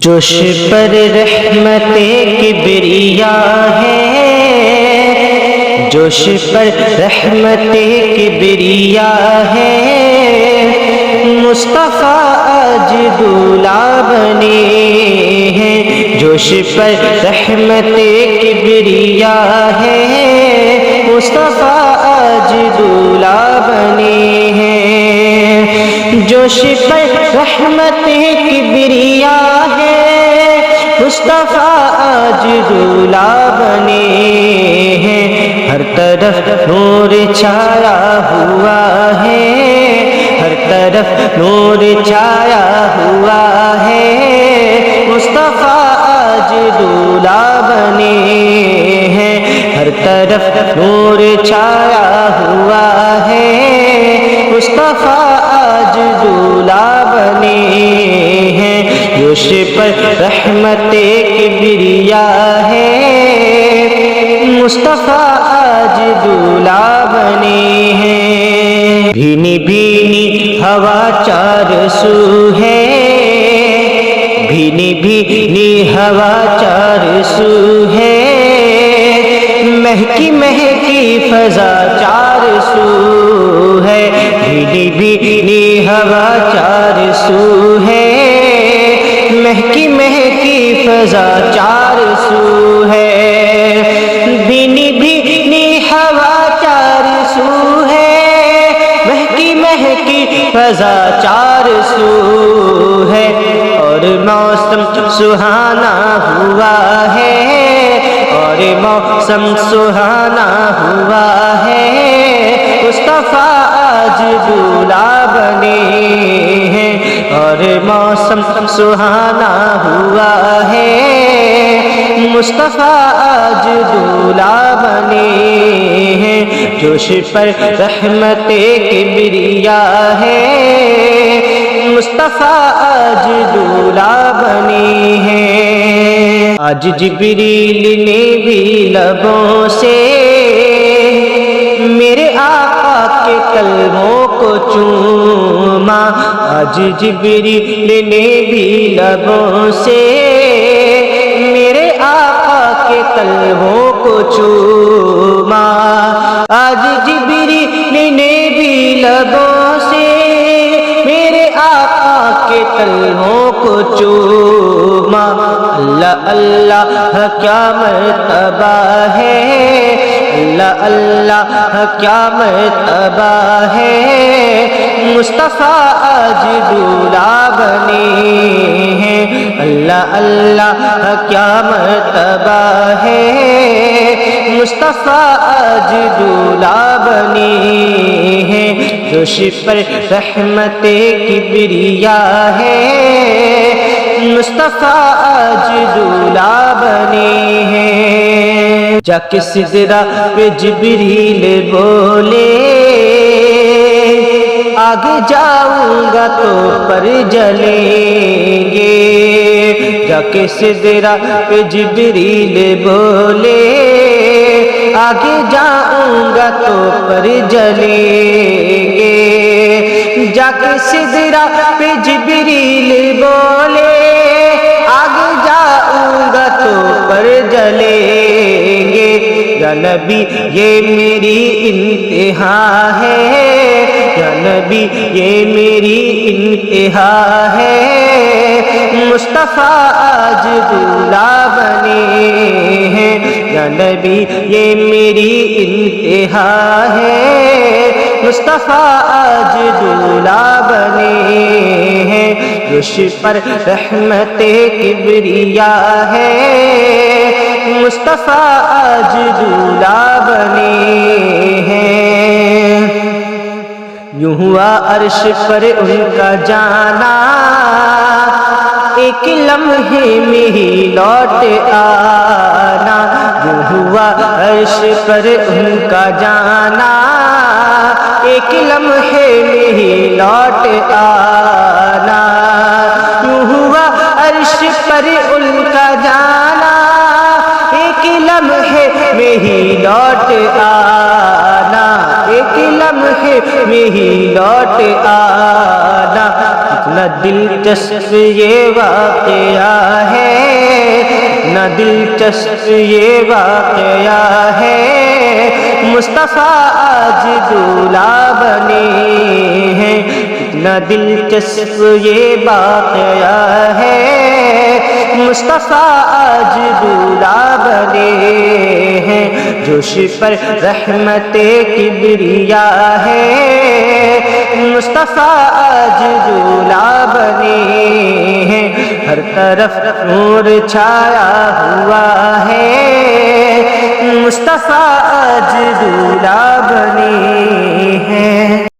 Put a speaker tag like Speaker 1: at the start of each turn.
Speaker 1: جوش پر رحمت کبریا ہے، جوش پر رحمت کبریا ہے، مصطفیٰ آج دولہا بنے ہیں۔ جوش پر رحمت کبریا ہے، مصطفیٰ آج دولہا بنے ہیں۔ جوش پر رحمت کبریا ہے، مصطفیٰ آج دولہا بنے ہیں۔ ہر طرف نور چھایا ہوا ہے، ہر طرف نور چھایا ہوا ہے، مصطفیٰ آج دولہا بنے ہیں۔ ہر طرف نور چھایا ہوا ہے، مصطفیٰ آج دولہا بنے ہیں۔ جوش پر رحمت کبریا ہے، مصطفیٰ آج دولہا بنے ہیں۔ بھینی بھینی ہوا چار سو ہے، بھینی بھینی ہوا چار سو ہے، مہکی مہکی فضا چار سو ہے۔ بھینی بھینی ہوا چار سو ہے، مہکی مہکی فضا چار سو ہے۔ بھینی بھینی ہوا چار سو ہے، مہکی مہکی فضا چار سو ہے، اور موسم سہانا ہوا ہے، اور موسم سہانا ہوا ہے، مصطفیٰ آج دولہا بنے ہیں۔ اور موسم سہانا ہوا ہے، مصطفیٰ آج دولہا بنے ہیں۔ جوش پر رحمت کبریا ہے، مصطفیٰ آج دولہا بنے ہیں۔ آج جبریل نے بھی لبوں سے میرے آقا کے کلموں کو چوما، آج جبریل نے بھی لبوں سے میرے آقا کے کلموں کو چوما، آج جبریل نے بھی لبوں سے میرے آقا کے کلموں کو چوما۔ اللہ اللہ کیا مرتبہ ہے، اللہ اللہ کیا مرتبہ ہے، مصطفیٰ آج دولہا بنے ہیں۔ اللہ اللہ کیا مرتبہ ہے، مصطفیٰ آج دولہا بنے ہیں۔ جوش پر رحمت کبریا ہے، مصطفیٰ آج دولہا بنے ہیں۔ جا کے سدرہ پہ جبریل بولے، آگے جاؤں گا تو پر جلیں گے۔ جا کے سدرہ پہ جبریل بولے، آگے جاؤں گا تو پر جلیں گے۔ جا کے سدرہ پہ جبریل بولے، آگے جاؤں گا تو پر جلیں گے۔ یا نبی یہ میری انتہا ہے، یا نبی یہ میری انتہا ہے، مصطفیٰ آج دولہا بنے ہیں۔ یا نبی یہ میری انتہا ہے، مصطفیٰ آج دولہا بنے ہیں۔ جوش پر رحمت کبریا ہے، مصطفیٰ آج دولہا بنے ہیں۔ یوں ہوا عرش پر ان کا جانا، ایک لمحے میں ہی لوٹ آنا۔ یوں ہوا عرش پر ان کا جانا، ایک لمحے میں ہی لوٹ آنا۔ یوں ہوا عرش پر ان کا جانا، ایک لمحے میں ہی لوٹ آنا، ایک لمحے میں ہی لوٹ آنا۔ نہ دلچسپ یہ واقعہ ہے، نہ دلچسپ یہ واقعہ ہے، مصطفیٰ آج دولہا بنے ہیں۔ نہ دلچسپ یہ واقعہ ہے، مصطفیٰ آج دولہا بنے ہیں۔ جوش پر رحمت کبریا ہے، مصطفیٰ آج دولہا بنے ہیں۔ ہر طرف نور چھایا ہوا ہے، مصطفیٰ آج دولہا بنے ہیں۔